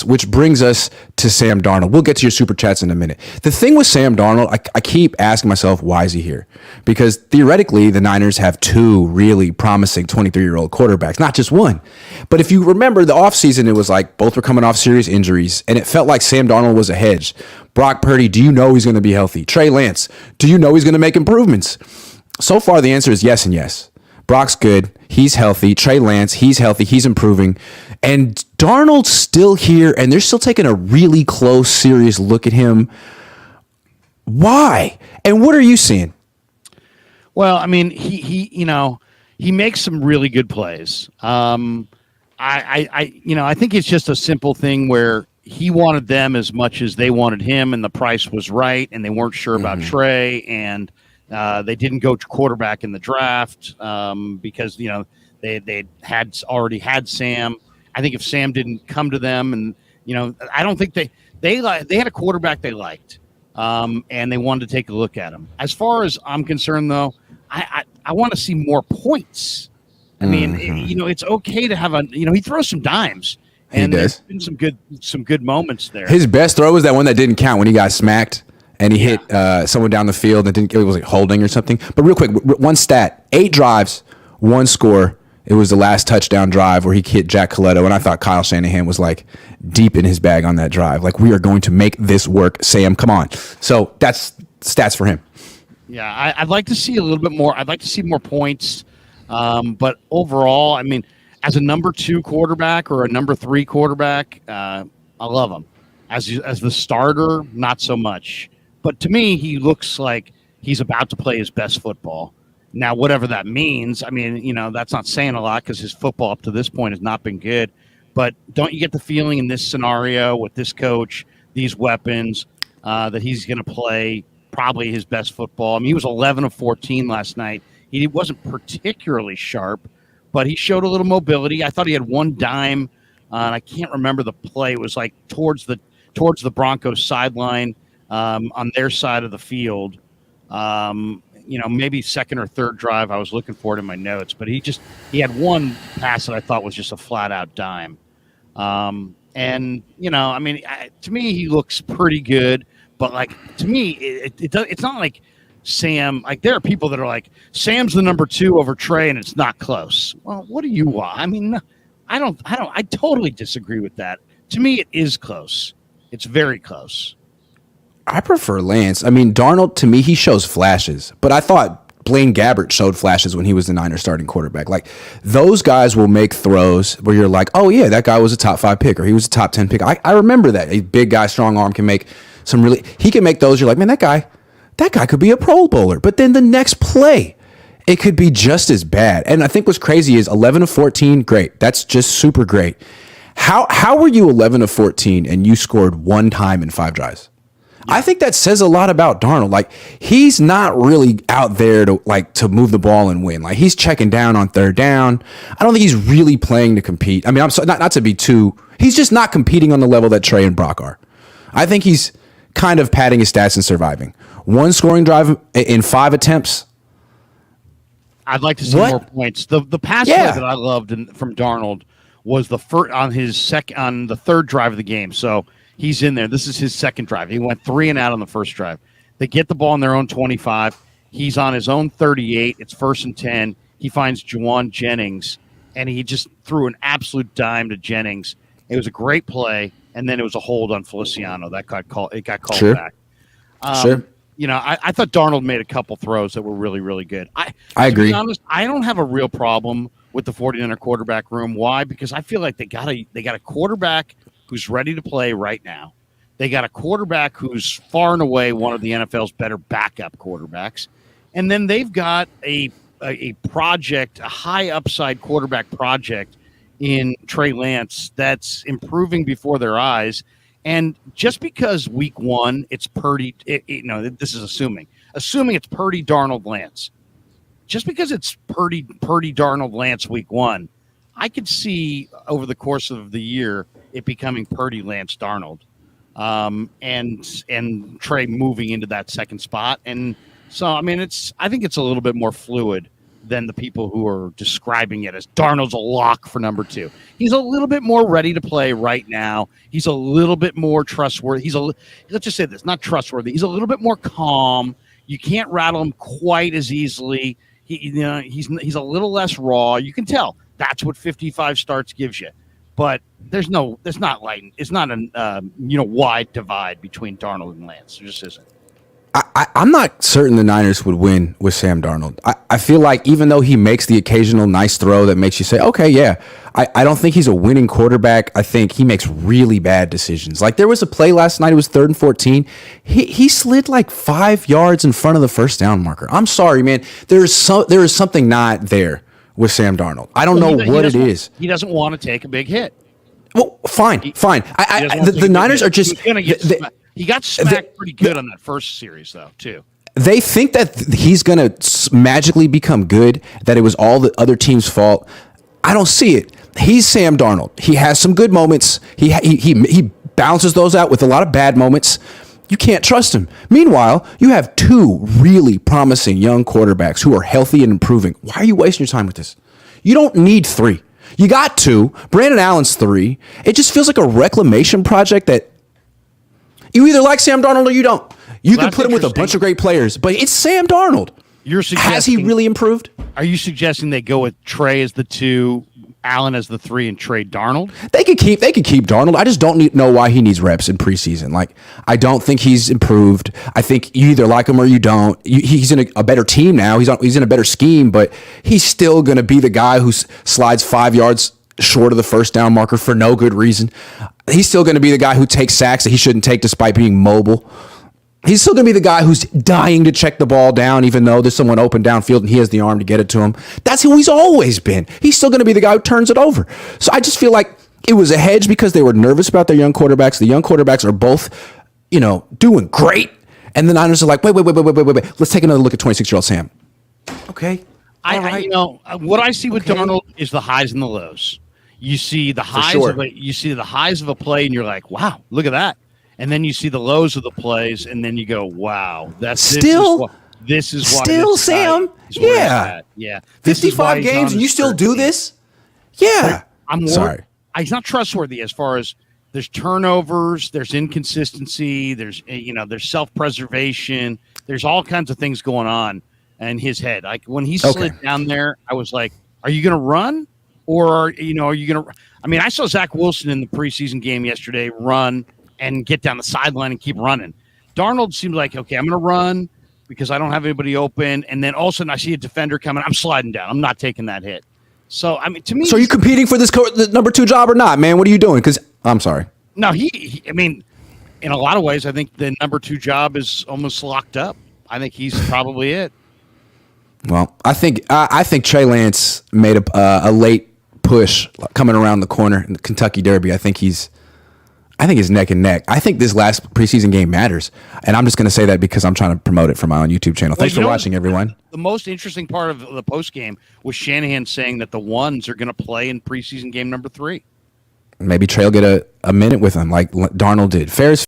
which brings us to Sam Darnold. We'll get to your super chats in a minute. The thing with Sam Darnold, I keep asking myself, why is he here? Because theoretically, the Niners have two really promising 23-year-old quarterbacks, not just one. But if you remember the offseason, it was like both were coming off serious injuries, and it felt like Sam Darnold was a hedge. Brock Purdy, do you know he's going to be healthy? Trey Lance, do you know he's going to make improvements? So far, the answer is yes and yes. Brock's good. He's healthy. Trey Lance, he's healthy. He's improving. And Darnold's still here, and they're still taking a really close, serious look at him. Why? And what are you seeing? Well, I mean, he makes some really good plays. I think it's just a simple thing where he wanted them as much as they wanted him, and the price was right, and they weren't sure about Trey, and they didn't go to quarterback in the draft because they had already had Sam. I think if Sam didn't come to them, and I don't think they had a quarterback they liked, and they wanted to take a look at him. As far as I'm concerned, though, I want to see more points. I mean, it's okay to have he throws some dimes, and there's been some good moments there. His best throw was that one that didn't count when he got smacked. And he hit someone down the field that it was like holding or something. But real quick, one stat: 8 drives, 1 score. It was the last touchdown drive where he hit Jack Coletto, and I thought Kyle Shanahan was like deep in his bag on that drive. Like, we are going to make this work, Sam. Come on. So that's stats for him. Yeah, I'd like to see a little bit more. I'd like to see more points. But overall, I mean, as a number 2 quarterback or a number 3 quarterback, I love him. As the starter, not so much. But to me, he looks like he's about to play his best football. Now, whatever that means, I mean, that's not saying a lot because his football up to this point has not been good. But don't you get the feeling in this scenario with this coach, these weapons, that he's going to play probably his best football? I mean, he was 11 of 14 last night. He wasn't particularly sharp, but he showed a little mobility. I thought he had one dime, and I can't remember the play. It was like towards the Broncos sideline. On their side of the field, maybe second or third drive. I was looking for it in my notes, but he had one pass that I thought was just a flat out dime. To me, he looks pretty good, but like, to me, it's not like Sam, like there are people that are like, Sam's the number 2 over Trey and it's not close. Well, what do you want? I mean, I totally disagree with that. To me, it is close. It's very close. I prefer Lance. I mean, Darnold, to me, he shows flashes, but I thought Blaine Gabbert showed flashes when he was the Niners starting quarterback. Like, those guys will make throws where you're like, oh yeah, that guy was a top 5 pick or he was a top 10 pick. I remember that. A big guy, strong arm can make he can make those. You're like, man, that guy could be a Pro Bowler. But then the next play, it could be just as bad. And I think what's crazy is 11 of 14, great. That's just super great. How were you 11 of 14 and you scored 1 time in 5 drives? I think that says a lot about Darnold. Like, he's not really out there to move the ball and win. Like, he's checking down on 3rd down. I don't think he's really playing to compete. I mean, I'm sorry, not to be too. He's just not competing on the level that Trey and Brock are. I think he's kind of padding his stats and surviving. 1 scoring drive in 5 attempts. I'd like to see more points. The pass play that I loved from Darnold was the first on the 3rd drive of the game. So he's in there. This is his 2nd drive. He went 3 and out on the 1st drive. They get the ball on their own 25. He's on his own 38. It's 1st and 10. He finds Juwan Jennings, and he just threw an absolute dime to Jennings. It was a great play, and then it was a hold on Feliciano. That got called. It got called back. Sure. I thought Darnold made a couple throws that were really, really good. I agree. To be honest, I don't have a real problem with the 49er quarterback room. Why? Because I feel like they got a quarterback who's ready to play right now. They got a quarterback who's far and away one of the NFL's better backup quarterbacks. And then they've got a project, a high upside quarterback project in Trey Lance that's improving before their eyes. And just because week 1, it's Purdy, this is assuming it's Purdy, Darnold, Lance. Just because it's Purdy, Darnold, Lance week 1, I could see over the course of the year it becoming Purdy, Lance, Darnold, and Trey moving into that 2nd spot. And so, I mean, I think it's a little bit more fluid than the people who are describing it as Darnold's a lock for number 2. He's a little bit more ready to play right now. He's a little bit more trustworthy. Let's just say this, not trustworthy. He's a little bit more calm. You can't rattle him quite as easily. He's a little less raw. You can tell that's what 55 starts gives you. But it's not a wide divide between Darnold and Lance. There just isn't. I'm not certain the Niners would win with Sam Darnold. I feel like even though he makes the occasional nice throw that makes you say, okay, yeah, I don't think he's a winning quarterback. I think he makes really bad decisions. Like there was a play last night, it was 3rd and 14. He slid like 5 yards in front of the first down marker. I'm sorry, man. There is something not there with Sam Darnold. I don't know what it is. He doesn't want to take a big hit. Well, fine. The Niners are just... He got smacked pretty good on that first series, though, too. They think that he's going to magically become good, that it was all the other team's fault. I don't see it. He's Sam Darnold. He has some good moments. He balances those out with a lot of bad moments. You can't trust him. Meanwhile, you have 2 really promising young quarterbacks who are healthy and improving. Why are you wasting your time with this? You don't need 3. You got 2. Brandon Allen's 3. It just feels like a reclamation project that you either like Sam Darnold or you don't. You can put him with a bunch of great players, but it's Sam Darnold. Has he really improved? Are you suggesting they go with Trey as the 2, Allen as the 3, and trade Darnold? They could keep Darnold. I just don't know why he needs reps in preseason. Like, I don't think he's improved. I think you either like him or you don't. He's in a better team now. He's in a better scheme, but he's still going to be the guy who slides 5 yards short of the first down marker for no good reason. He's still going to be the guy who takes sacks that he shouldn't take despite being mobile. He's still going to be the guy who's dying to check the ball down even though there's someone open downfield and he has the arm to get it to him. That's who he's always been. He's still going to be the guy who turns it over. So I just feel like it was a hedge because they were nervous about their young quarterbacks. The young quarterbacks are both, doing great. And the Niners are like, wait. Let's take another look at 26-year-old Sam. Okay. What I see with Darnold is the highs and the lows. You see the highs of a play, and you're like, "Wow, look at that!" And then you see the lows of the plays, and then you go, "Wow, this is why Sam, yeah, 55 games, and you still do this, yeah." Sorry, he's not trustworthy as far as there's turnovers, there's inconsistency, there's self-preservation, there's all kinds of things going on in his head. Like when he slid down there, I was like, "Are you going to run?" Or, are you going to – I mean, I saw Zach Wilson in the preseason game yesterday run and get down the sideline and keep running. Darnold seemed like, okay, I'm going to run because I don't have anybody open. And then all of a sudden I see a defender coming. I'm sliding down. I'm not taking that hit. So, I mean, to me – So are you competing for the number 2 job or not, man? What are you doing? Because – I'm sorry. No, I mean, in a lot of ways, I think the number 2 job is almost locked up. I think he's probably it. Well, I think Trey Lance made a late push coming around the corner in the Kentucky Derby. I think he's neck and neck. I think this last preseason game matters, and I'm just going to say that because I'm trying to promote it for my own YouTube channel. Thanks for watching, everyone. The most interesting part of the post game was Shanahan saying that the ones are going to play in preseason game number 3. Maybe Trey will get a minute with him like Darnold did. Fair is